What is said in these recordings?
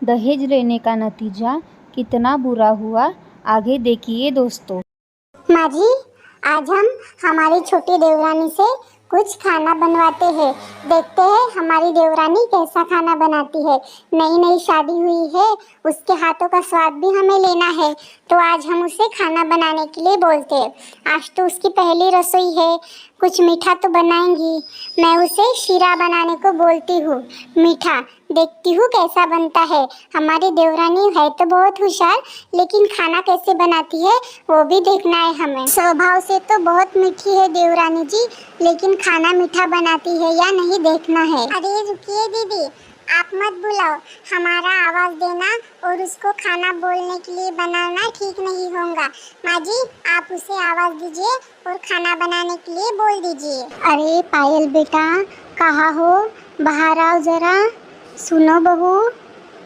दहेज लेने का नतीजा कितना बुरा हुआ, आगे देखिए दोस्तों। माँ जी, आज हम हमारी छोटी देवरानी से कुछ खाना बनवाते हैं। देखते हैं हमारी देवरानी कैसा खाना बनाती है। नई नई शादी हुई है, उसके हाथों का स्वाद भी हमें लेना है। तो आज हम उसे खाना बनाने के लिए बोलते हैं। आज तो उसकी पहली रसोई है, कुछ मीठा तो बनाएंगी। मैं उसे शीरा बनाने को बोलती हूँ, मीठा। देखती हूँ कैसा बनता है। हमारी देवरानी है तो बहुत होशियार, लेकिन खाना कैसे बनाती है वो भी देखना है हमें। स्वभाव से तो बहुत मीठी है देवरानी जी, लेकिन खाना मीठा बनाती है या नहीं देखना है। अरे रुकिए दीदी, आप मत बुलाओ। हमारा आवाज देना और उसको खाना बोलने के लिए बनाना ठीक नहीं होगा। माँ जी, आप उसे आवाज दीजिए और खाना बनाने के लिए बोल दीजिए। अरे पायल बेटा, कहाँ हो? बाहर आओ जरा। सुनो बहू,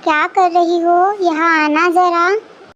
क्या कर रही हो? यहाँ आना जरा।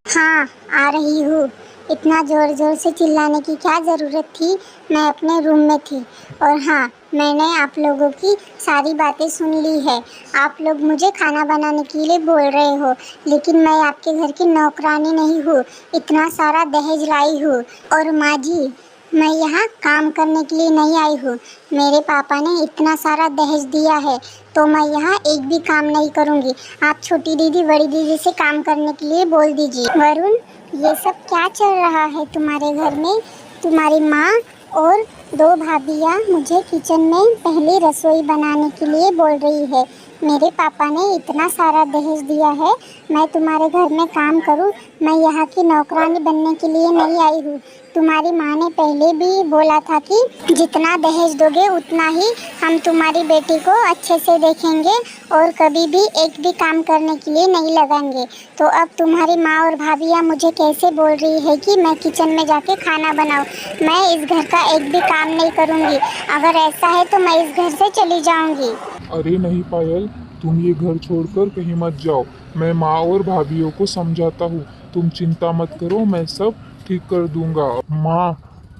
हाँ, आ रही हूँ। इतना ज़ोर ज़ोर से चिल्लाने की क्या ज़रूरत थी? मैं अपने रूम में थी। और हाँ, मैंने आप लोगों की सारी बातें सुन ली है। आप लोग मुझे खाना बनाने के लिए बोल रहे हो, लेकिन मैं आपके घर की नौकरानी नहीं हूँ। इतना सारा दहेज लाई हूँ। और माँ जी, मैं यहाँ काम करने के लिए नहीं आई हूँ। मेरे पापा ने इतना सारा दहेज दिया है, तो मैं यहाँ एक भी काम नहीं करूँगी। आप छोटी दीदी बड़ी दीदी से काम करने के लिए बोल दीजिए। वरुण, ये सब क्या चल रहा है तुम्हारे घर में? तुम्हारी माँ और दो भाभियाँ मुझे किचन में पहली रसोई बनाने के लिए बोल रही है। मेरे पापा ने इतना सारा दहेज दिया है, मैं तुम्हारे घर में काम करूँ? मैं यहाँ की नौकरानी बनने के लिए नहीं आई हूँ। तुम्हारी माँ ने पहले भी बोला था कि जितना दहेज दोगे उतना ही हम तुम्हारी बेटी को अच्छे से देखेंगे और कभी भी एक भी काम करने के लिए नहीं लगाएंगे। तो अब तुम्हारी माँ और भाभियाँ मुझे कैसे बोल रही है कि मैं किचन में जाके खाना बनाऊँ? मैं इस घर का एक भी काम नहीं करूँगी। अगर ऐसा है तो मैं इस घर से चली जाऊँगी। अरे नहीं पायल, तुम ये घर छोड़कर कहीं मत जाओ। मैं माँ और भाभीियों को समझाता हूँ। तुम चिंता मत करो, मैं सब ठीक कर दूंगा। माँ,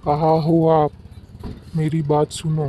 कहाँ हो आप? मेरी बात सुनो।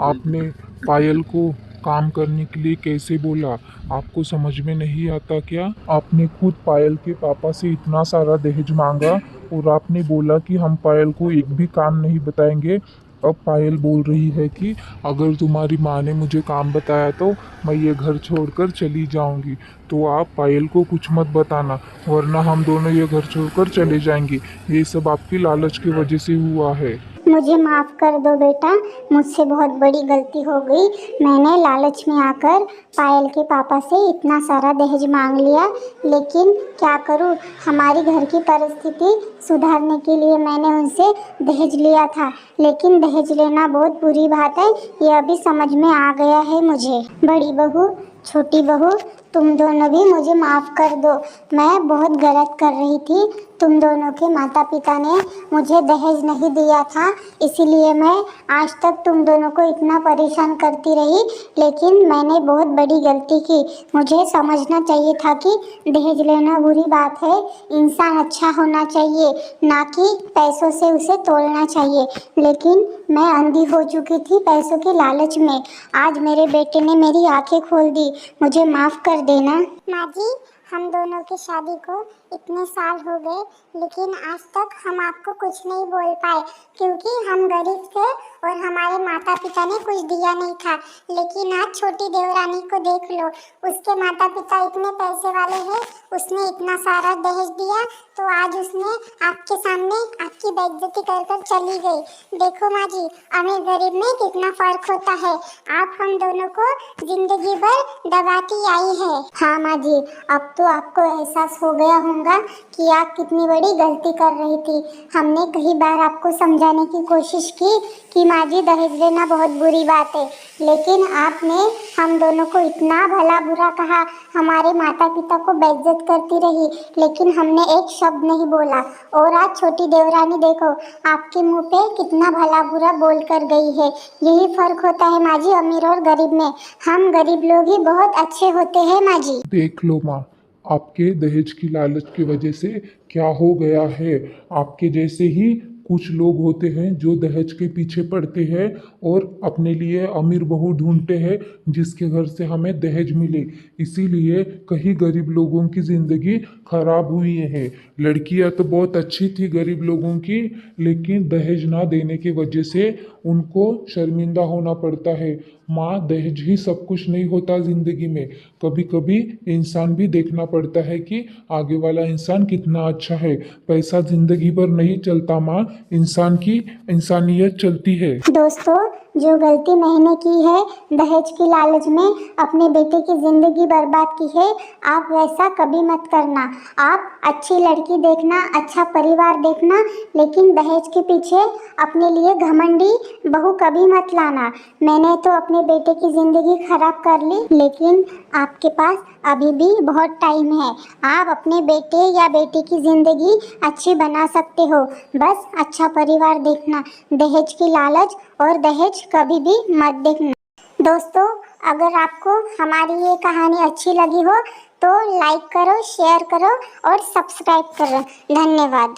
आपने पायल को काम करने के लिए कैसे बोला? आपको समझ में नहीं आता क्या? आपने खुद पायल के पापा से इतना सारा दहेज मांगा और आपने बोला कि हम पायल को एक भी काम नहीं बताएंगे। अब पायल बोल रही है कि अगर तुम्हारी माँ ने मुझे काम बताया तो मैं ये घर छोड़कर चली जाऊंगी। तो आप पायल को कुछ मत बताना, वरना हम दोनों ये घर छोड़कर चले जाएंगे। ये सब आपकी लालच की वजह से हुआ है। मुझे माफ़ कर दो बेटा, मुझसे बहुत बड़ी गलती हो गई। मैंने लालच में आकर पायल के पापा से इतना सारा दहेज मांग लिया, लेकिन क्या करूं, हमारी घर की परिस्थिति सुधारने के लिए मैंने उनसे दहेज लिया था। लेकिन दहेज लेना बहुत बुरी बात है, ये अभी समझ में आ गया है मुझे। बड़ी बहू, छोटी बहू, तुम दोनों भी मुझे माफ़ कर दो। मैं बहुत गलत कर रही थी। तुम दोनों के माता पिता ने मुझे दहेज नहीं दिया था, इसीलिए मैं आज तक तुम दोनों को इतना परेशान करती रही। लेकिन मैंने बहुत बड़ी गलती की। मुझे समझना चाहिए था कि दहेज लेना बुरी बात है। इंसान अच्छा होना चाहिए, ना कि पैसों से उसे तोड़ना चाहिए। लेकिन मैं अंधी हो चुकी थी पैसों के लालच में। आज मेरे बेटे ने मेरी आंखें खोल दी। मुझे माफ़ कर देना। माँ जी, हम दोनों की शादी को इतने साल हो गए, लेकिन आज तक हम आपको कुछ नहीं बोल पाए, क्योंकि हम गरीब थे और हमारे माता पिता ने कुछ दिया नहीं था। लेकिन आज छोटी देवरानी को देख लो, उसके माता पिता इतने पैसे वाले हैं, उसने इतना सारा दहेज दिया, तो आज उसने आपके सामने आपकी बेइज्जती कर कर चली गई। देखो माँ जी, अमीर गरीब में कितना फर्क होता है। आप हम दोनों को जिंदगी भर दबाती आई है। हाँ माँ जी, अब तो आपको एहसास हो गया होगा कि आप कितनी बड़ी गलती कर रही थी। हमने कई बार आपको समझाने की कोशिश की कि माँ जी दहेज लेना बहुत बुरी बात है, लेकिन आपने हम दोनों को इतना भला बुरा कहा, हमारे माता पिता को बेइज्जत करती रही, लेकिन हमने एक शब्द नहीं बोला। और आज छोटी देवरानी देखो, आपके मुंह पे कितना भला बुरा बोल कर गई है। यही फर्क होता है माँ जी अमीर और गरीब में। हम गरीब लोग ही बहुत अच्छे होते हैं माँ जी। देख लो माँ, आपके दहेज की लालच की वजह से क्या हो गया है। आपके जैसे ही कुछ लोग होते हैं जो दहेज के पीछे पड़ते हैं और अपने लिए अमीर बहू ढूंढते हैं जिसके घर से हमें दहेज मिले। इसीलिए कई गरीब लोगों की ज़िंदगी खराब हुई है। लड़कियां तो बहुत अच्छी थी गरीब लोगों की, लेकिन दहेज ना देने की वजह से उनको शर्मिंदा होना पड़ता है। माँ, दहेज ही सब कुछ नहीं होता ज़िंदगी में। कभी कभी इंसान भी देखना पड़ता है कि आगे वाला इंसान कितना अच्छा है। पैसा ज़िंदगी भर नहीं चलता माँ, इंसान की इंसानियत चलती है। दोस्तों, जो गलती मैंने की है दहेज की लालच में अपने बेटे की जिंदगी बर्बाद की है, आप वैसा कभी मत करना। आप अच्छी लड़की देखना, अच्छा परिवार देखना, लेकिन दहेज के पीछे अपने लिए घमंडी बहू कभी मत लाना। मैंने तो अपने बेटे की जिंदगी खराब कर ली, लेकिन आपके पास अभी भी बहुत टाइम है। आप अपने बेटे या बेटी की जिंदगी अच्छी बना सकते हो। बस अच्छा परिवार देखना, दहेज की लालच और दहेज कभी भी मत देखना। दोस्तों, अगर आपको हमारी ये कहानी अच्छी लगी हो तो लाइक करो, शेयर करो और सब्सक्राइब करो। धन्यवाद।